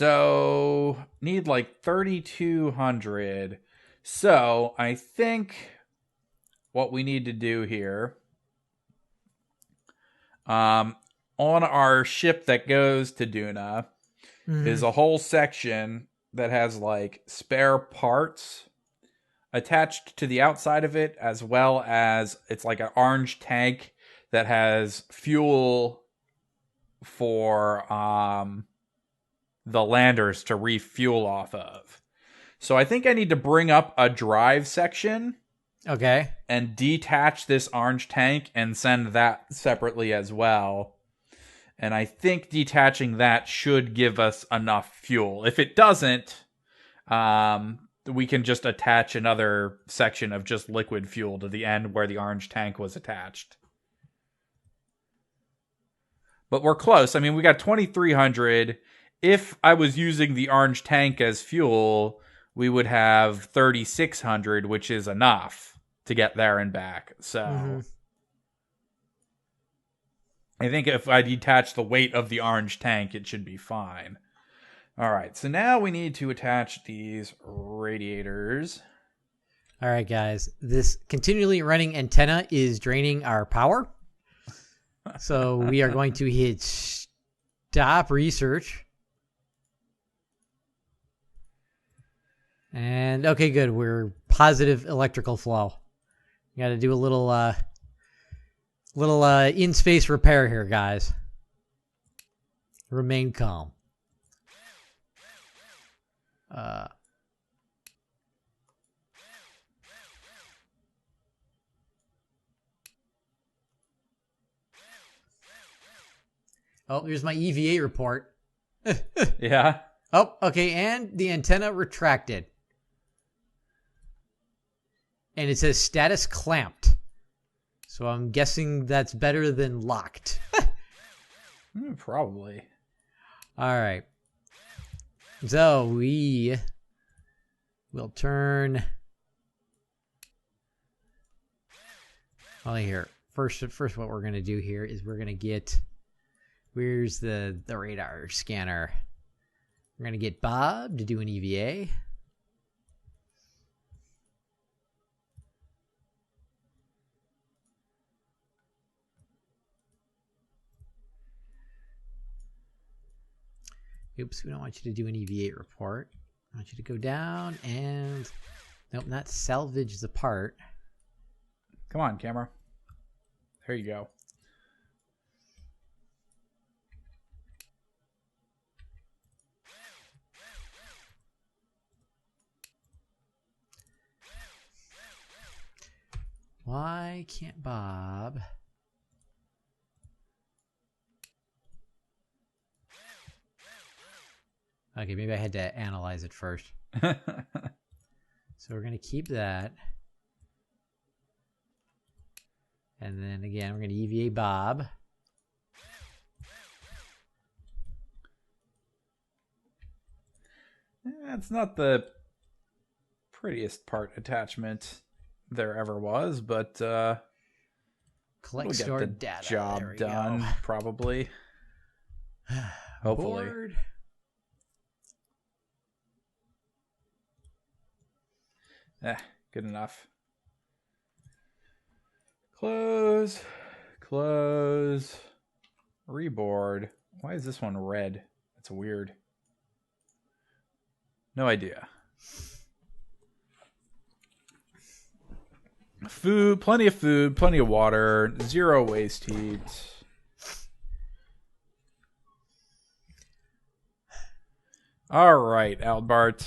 So, need like 3,200. So, I think what we need to do here, on our ship that goes to Duna, is a whole section that has like spare parts attached to the outside of it, as well as it's like an orange tank that has fuel for the landers to refuel off of. So I think I need to bring up a drive section. Okay. And detach this orange tank and send that separately as well. And I think detaching that should give us enough fuel. If it doesn't, we can just attach another section of just liquid fuel to the end where the orange tank was attached. But we're close. I mean, we got 2,300. If I was using the orange tank as fuel, we would have 3,600, which is enough to get there and back. So I think if I detach the weight of the orange tank, it should be fine. All right, so now we need to attach these radiators. All right, guys. This continually running antenna is draining our power. So we are going to hit stop research. And okay, good. We're positive electrical flow. Got to do a little in-space repair here, guys. Remain calm. Oh, here's my EVA report. Yeah. Oh, okay, and the antenna retracted. And it says status clamped. So I'm guessing that's better than locked. Probably. All right. So we will turn. Well, here. First, what we're going to do here is we're going to get. Where's the radar scanner? We're going to get Bob to do an EVA. Oops, we don't want you to do an EVA report. I want you to go down and... Nope, not salvage the part. Come on, camera. There you go. Why can't Bob... Okay, maybe I had to analyze it first. So we're going to keep that. And then again, we're going to EVA Bob. It's not the prettiest part attachment there ever was, but Collect we'll stored get the data. job done, probably. Hopefully. Board. Good enough. Close. Close. Reboard. Why is this one red? That's weird. No idea. Food, plenty of water, zero waste heat. All right, Albart,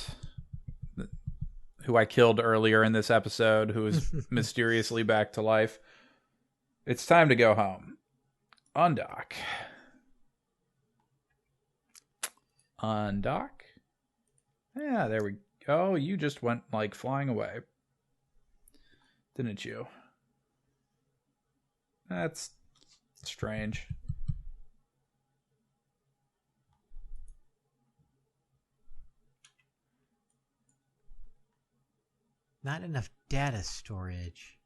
who I killed earlier in this episode, who is mysteriously back to life. It's time to go home. Undock. Undock. Yeah, there we go. You just went like flying away. Didn't you? That's strange. Not enough data storage.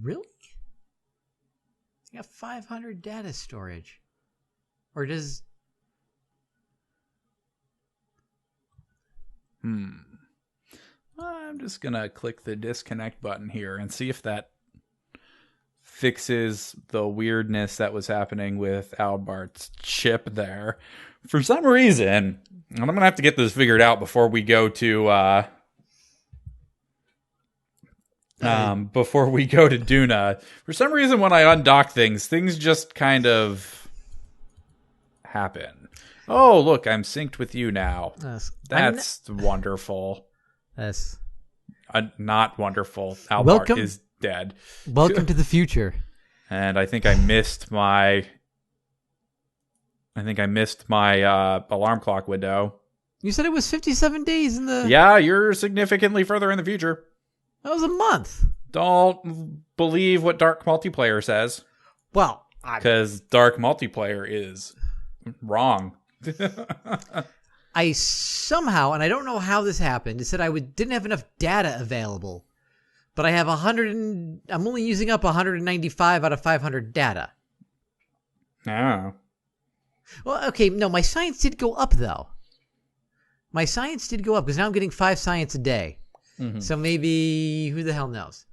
Really? I got 500 data storage. Or does... I'm just going to click the disconnect button here and see if that fixes the weirdness that was happening with Albart's chip there. For some reason, and I'm going to have to get this figured out before we go to Duna. For some reason, when I undock things just kind of happen. Oh, look, I'm synced with you now. That's wonderful. That's not wonderful. Albart is dead. Welcome to the future. And I think I missed my alarm clock window. You said it was 57 days in the... Yeah, you're significantly further in the future. That was a month. Don't believe what Dark Multiplayer says. Well, because Dark Multiplayer is wrong. I somehow, and I don't know how this happened, it said I didn't have enough data available. But I have I'm only using up 195 out of 500 data. Oh. Well, okay, no, my science did go up, though. My science did go up, because now I'm getting 5 science a day. Mm-hmm. So maybe, who the hell knows?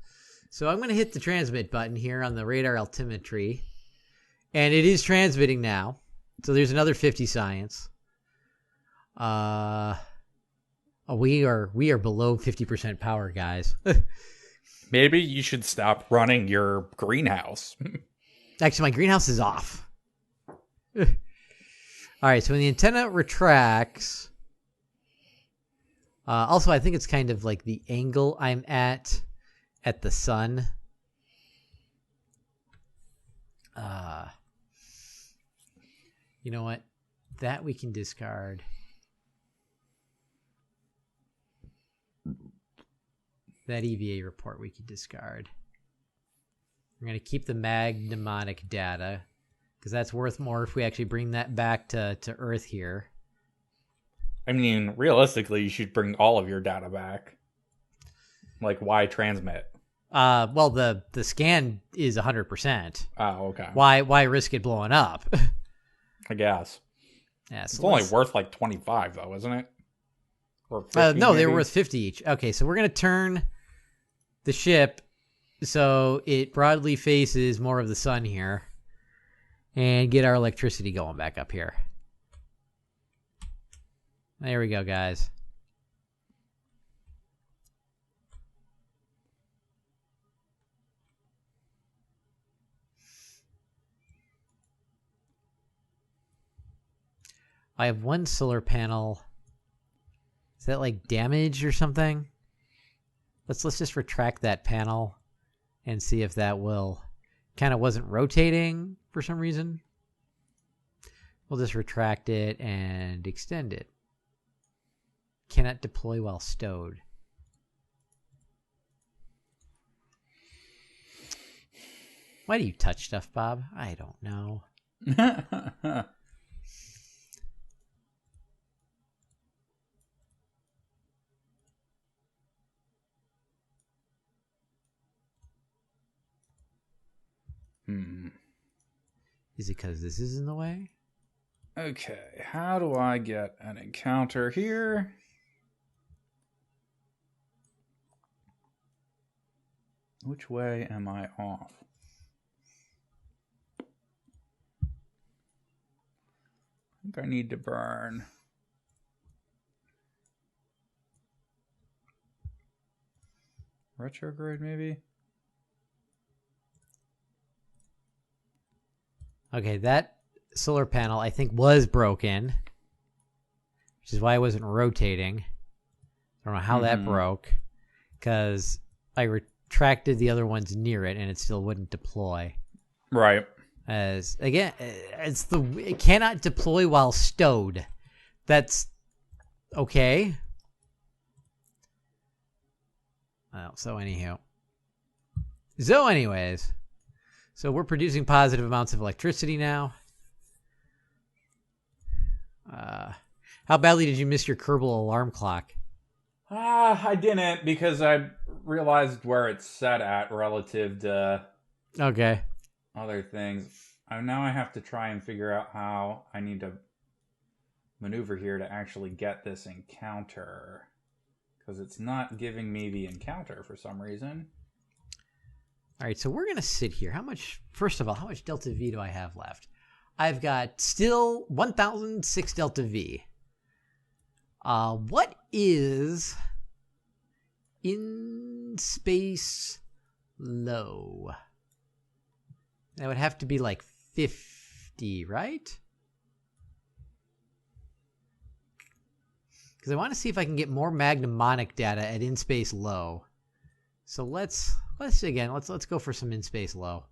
So I'm going to hit the transmit button here on the radar altimetry. And it is transmitting now. So there's another 50 science. We are below 50% power, guys. Maybe you should stop running your greenhouse. Actually, my greenhouse is off. All right, so when the antenna retracts... also, I think it's kind of like the angle I'm at the sun. You know what? That we can discard. That EVA report we can discard. We're going to keep the mnemonic data, because that's worth more if we actually bring that back to Earth here. I mean, realistically, you should bring all of your data back. Like, why transmit? Well, the scan is 100%. Oh, okay. Why risk it blowing up? I guess. Yeah, it's only worth like 25, though, isn't it? Or 50, no, they were worth 50 each. Okay, so we're going to turn the ship so it broadly faces more of the sun here and get our electricity going back up here. There we go, guys. I have one solar panel. Is that like damaged or something? Let's just retract that panel and see if that will... Kind of wasn't rotating for some reason. We'll just retract it and extend it. Cannot deploy while stowed. Why do you touch stuff, Bob? I don't know. Is it because this is in the way? Okay, how do I get an encounter here? Which way am I off? I think I need to burn. Retrograde, maybe? Okay, that solar panel, I think, was broken, which is why I wasn't rotating. I don't know how that broke, because I retracted the other ones near it, and it still wouldn't deploy. Right. As again, it cannot deploy while stowed. That's okay. Well, so anyways. So we're producing positive amounts of electricity now. How badly did you miss your Kerbal alarm clock? I didn't, because I realized where it's set at relative to Okay. other things. Now I have to try and figure out how I need to maneuver here to actually get this encounter. Because it's not giving me the encounter for some reason. All right, so we're going to sit here. First of all, how much Delta V do I have left? I've got still 1,006 Delta V. What is in space low? That would have to be like 50, right? Because I want to see if I can get more magnemonic data at in space low. So let's go for some in space low.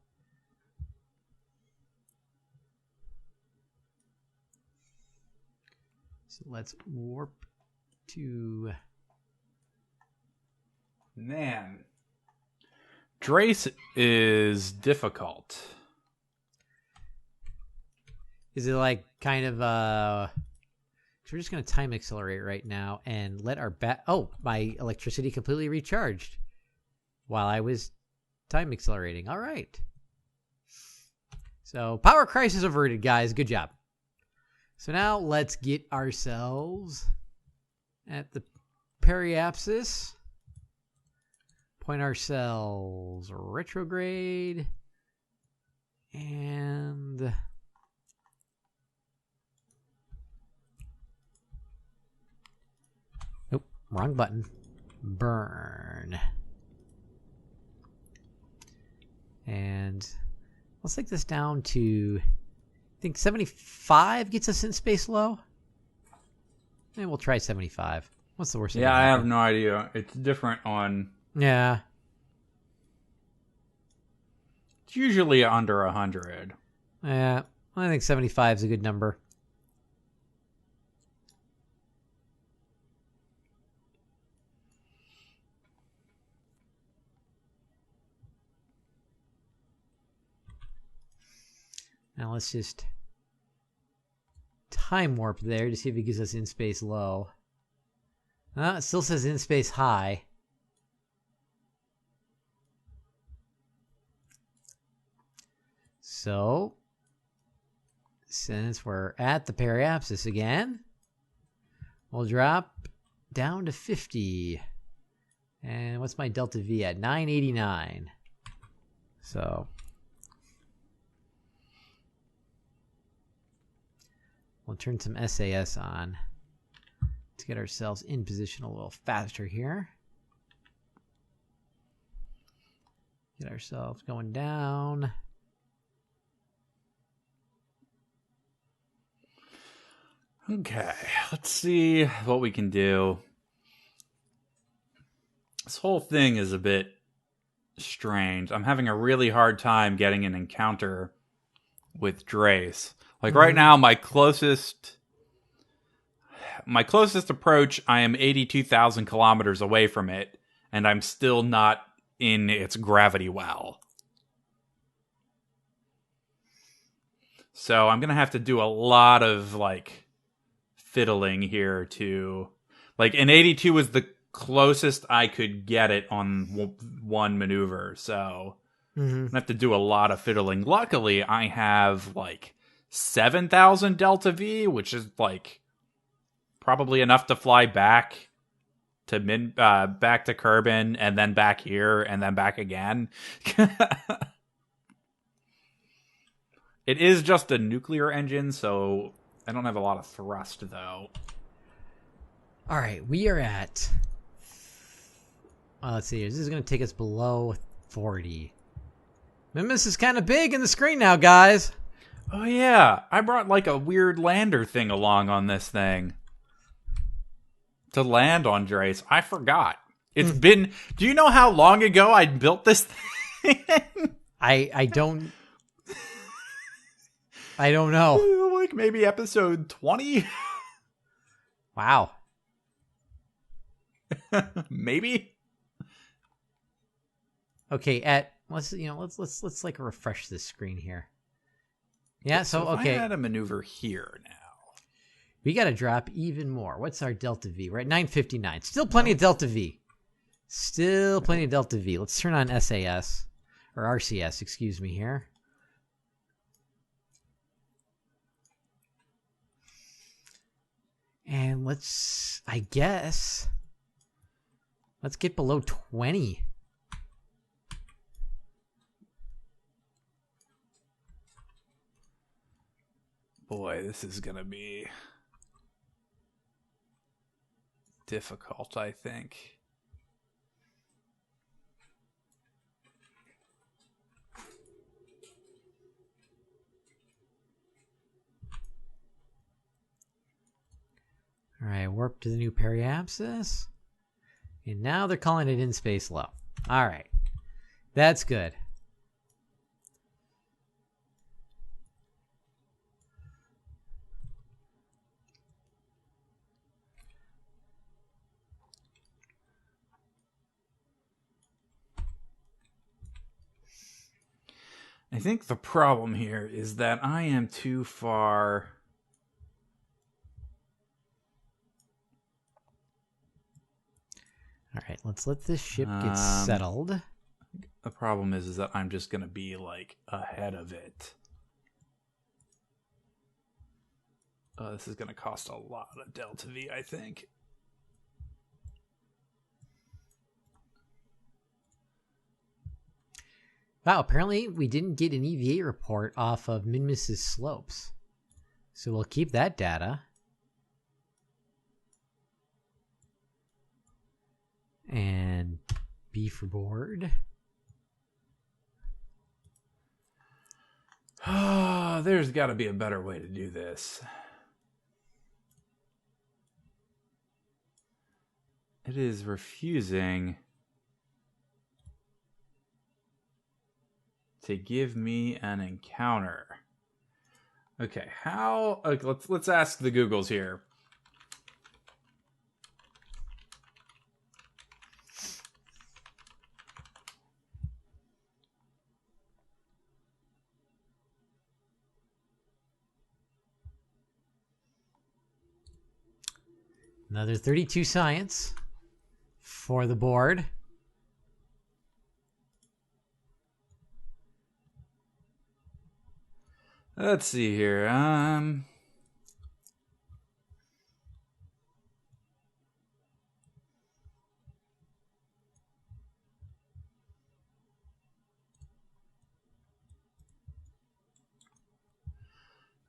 So let's warp to... Man. Drace is difficult. Is it like kind of so we're just going to time accelerate right now and let our my electricity completely recharged while I was time accelerating. All right. So power crisis averted, guys. Good job. So now let's get ourselves at the periapsis. Point ourselves retrograde. And... Nope, wrong button. Burn. And let's take this down to... I think 75 gets us in space low. And we'll try 75. What's the worst thing? Yeah, I have no idea. It's different on... Yeah. It's usually under 100. Yeah, I think 75 is a good number. Now let's just time warp there to see if it gives us in space low. It still says in space high. So, since we're at the periapsis again, we'll drop down to 50. And what's my delta V at? 989. So, we'll turn some SAS on to get ourselves in position a little faster here. Get ourselves going down. Okay, let's see what we can do. This whole thing is a bit strange. I'm having a really hard time getting an encounter with Drace. Like right now, my closest approach, I am 82,000 kilometers away from it, and I'm still not in its gravity well. So I'm going to have to do a lot of, fiddling here to... an 82 was the closest I could get it on one maneuver, so I'm going to have to do a lot of fiddling. Luckily, I have, 7,000 Delta V, which is, probably enough to fly back to back to Kerbin, and then back here, and then back again. It is just a nuclear engine, so I don't have a lot of thrust, though. All right, we are at... let's see. This is going to take us below 40. Mimus is kind of big in the screen now, guys. Oh, yeah. I brought, a weird lander thing along on this thing. To land on Drace. I forgot. It's been... Do you know how long ago I built this thing? I don't... I don't know. Maybe episode 20? Wow. Maybe? Okay, let's refresh this screen here. Yeah, so okay. I had a maneuver here now. We got to drop even more. What's our delta V? We're at 959. Still plenty of delta V. Still plenty of delta V. Let's turn on SAS, or RCS, excuse me here. And let's get below 20. Boy, this is going to be difficult, I think. All right, warp to the new periapsis. And now they're calling it in space low. All right, that's good. I think the problem here is that I am too far... All right, let's let this ship get settled. The problem is that I'm just going to be, like, ahead of it. This is going to cost a lot of delta V, I think. Wow, apparently we didn't get an EVA report off of Minmus's slopes. So we'll keep that data. And B for board. There's got to be a better way to do this. It is refusing to give me an encounter. Okay, how? Okay, let's ask the Googles here. Another 32 science for the board. Let's see here.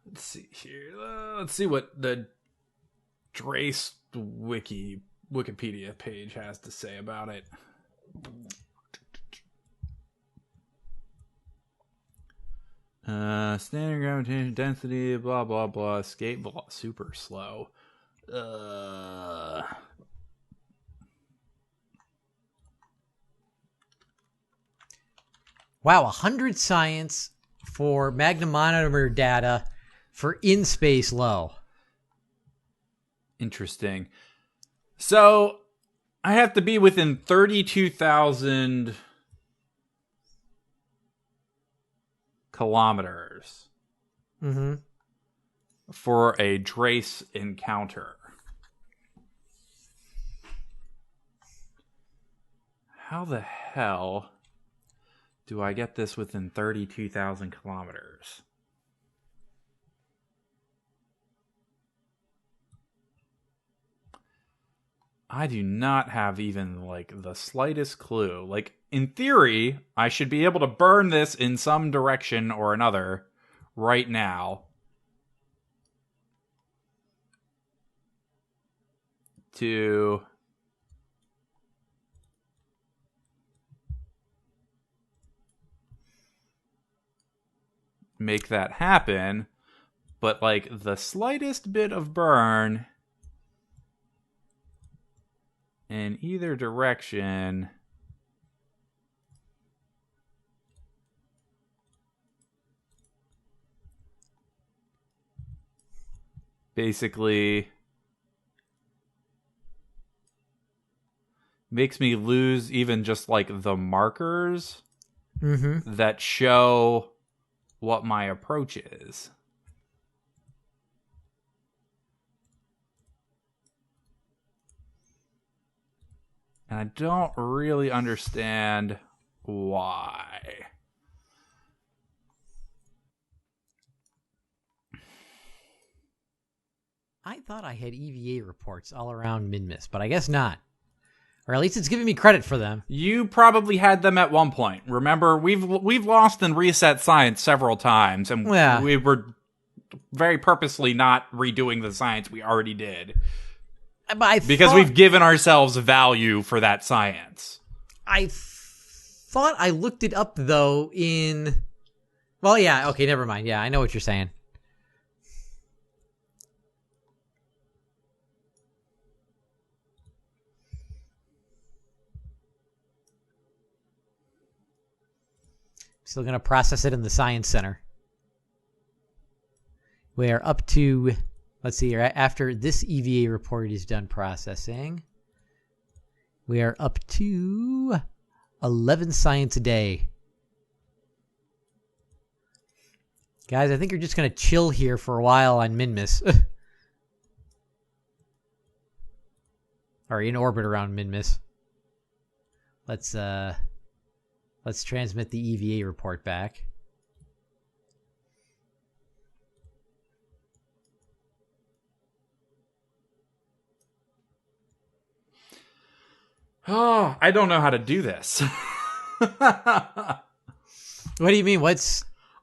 Let's see here. Let's see what the Drace Wikipedia page has to say about it. Standard gravitation density, blah blah blah. Escape velocity, super slow. Wow, 100 science for magnetometer data for in space low. Interesting. So I have to be within 32,000 kilometers for a Drace encounter. How the hell do I get this within 32,000 kilometers? I do not have even, like, the slightest clue. Like, in theory, I should be able to burn this in some direction or another right now. To make that happen. But, like, the slightest bit of burn in either direction basically makes me lose even just like the markers that show what my approach is. And I don't really understand why. I thought I had EVA reports all around Minmus, but I guess not. Or at least it's giving me credit for them. You probably had them at one point. Remember, we've lost and reset science several times, and we were very purposely not redoing the science we already did. Because we've given ourselves value for that science. I thought I looked it up, though, in... Well, yeah, okay, never mind. Yeah, I know what you're saying. Still going to process it in the Science Center. We're up to, let's see here, after this EVA report is done processing, we are up to 11 science a day. Guys, I think you're just going to chill here for a while on Minmus. Or in orbit around Minmus. Let's transmit the EVA report back. Oh, I don't know how to do this. What do you mean?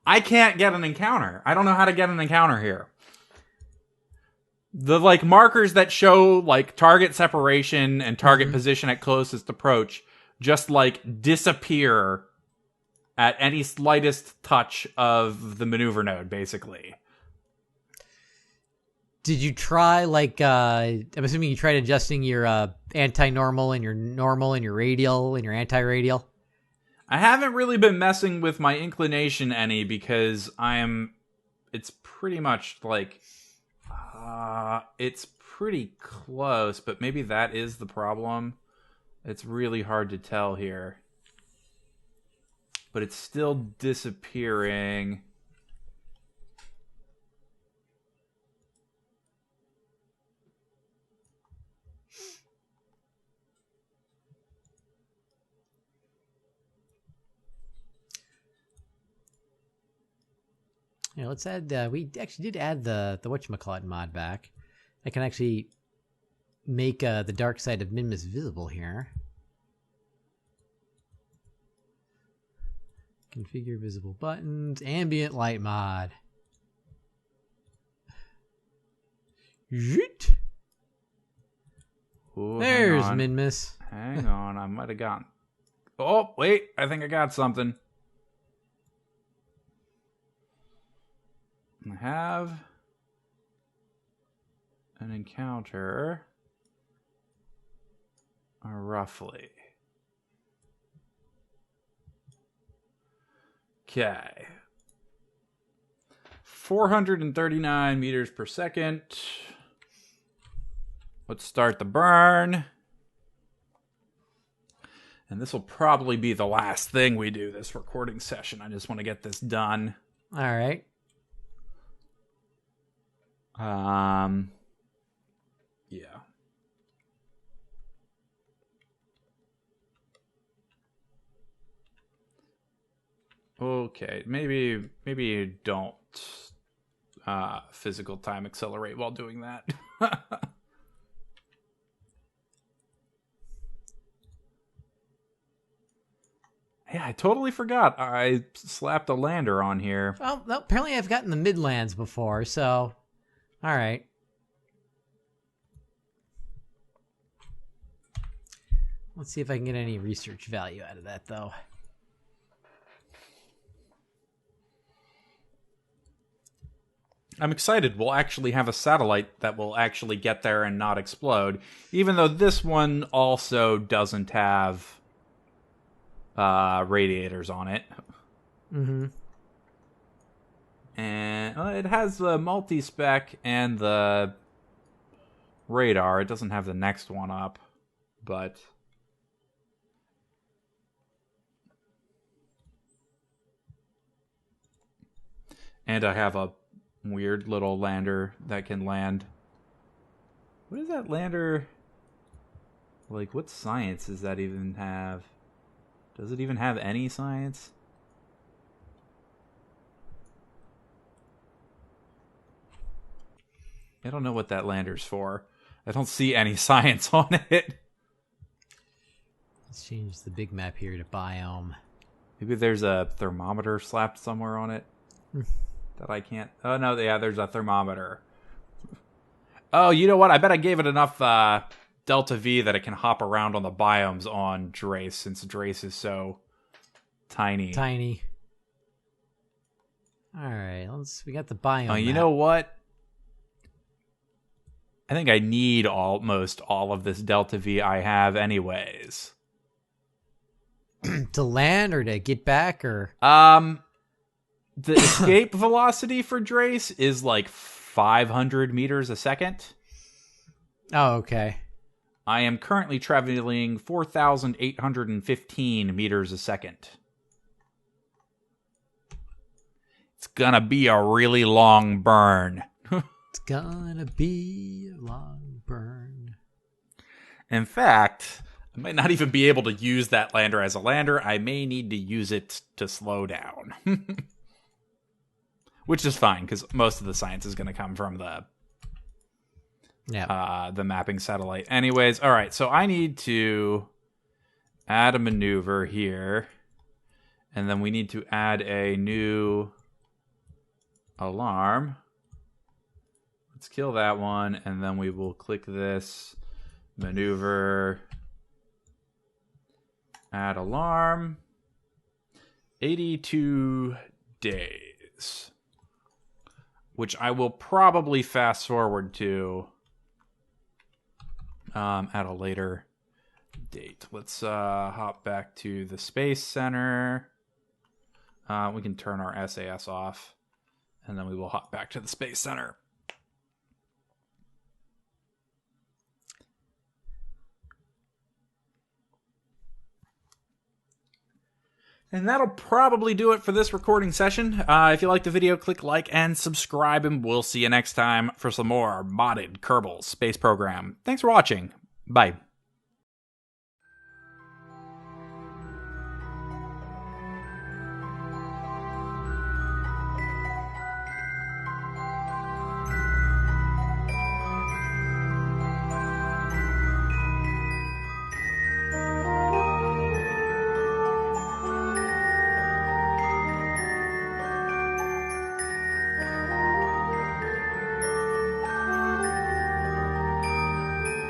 I can't get an encounter. I don't know how to get an encounter here. The markers that show target separation and target position at closest approach just disappear at any slightest touch of the maneuver node, basically. Did you try I'm assuming you tried adjusting your anti-normal and your normal and your radial and your anti-radial? I haven't really been messing with my inclination any because it's pretty much it's pretty close, but maybe that is the problem. It's really hard to tell here. But it's still disappearing. Yeah, let's add, we actually did add the whatchamacallit mod back. I can actually make the dark side of Minmus visible here. Configure visible buttons, ambient light mod. Zoot. Ooh, there's Minmus. Hang on, I might have gotten... Oh, wait, I think I got something. I have an encounter, roughly. Okay. 439 meters per second. Let's start the burn. And this will probably be the last thing we do this recording session. I just want to get this done. All right. Yeah. Okay, maybe you don't physical time accelerate while doing that. Yeah, I totally forgot. I slapped a lander on here. Well, apparently I've gotten the Midlands before, so... All right. Let's see if I can get any research value out of that, though. I'm excited. We'll actually have a satellite that will actually get there and not explode, even though this one also doesn't have radiators on it. Mm-hmm. And it has the multi-spec and the radar. It doesn't have the next one up, but... And I have a weird little lander that can land. What is that lander Like, what science does that even have? Does it even have any science? I don't know what that lander's for. I don't see any science on it. Let's change the big map here to biome. Maybe there's a thermometer slapped somewhere on it that I can't... Oh, no, yeah, there's a thermometer. Oh, you know what? I bet I gave it enough Delta V that it can hop around on the biomes on Drace, since Drace is so tiny. Alright, we got the biome You map. know what? I think I need almost all of this Delta V I have anyways. To land or to get back or... The escape velocity for Drace is like 500 meters a second. Oh, okay. I am currently traveling 4,815 meters a second. It's gonna be a really long burn. It's gonna be a long burn. In fact, I might not even be able to use that lander as a lander. I may need to use it to slow down. Which is fine, because most of the science is going to come from the mapping satellite. Anyways, all right, so I need to add a maneuver here. And then we need to add a new alarm. Let's kill that one, and then we will click this maneuver, add alarm, 82 days, which I will probably fast forward to at a later date. Let's hop back to the Space Center. We can turn our SAS off, and then we will hop back to the Space Center. And that'll probably do it for this recording session. If you liked the video, click like and subscribe, and we'll see you next time for some more modded Kerbal Space Program. Thanks for watching. Bye.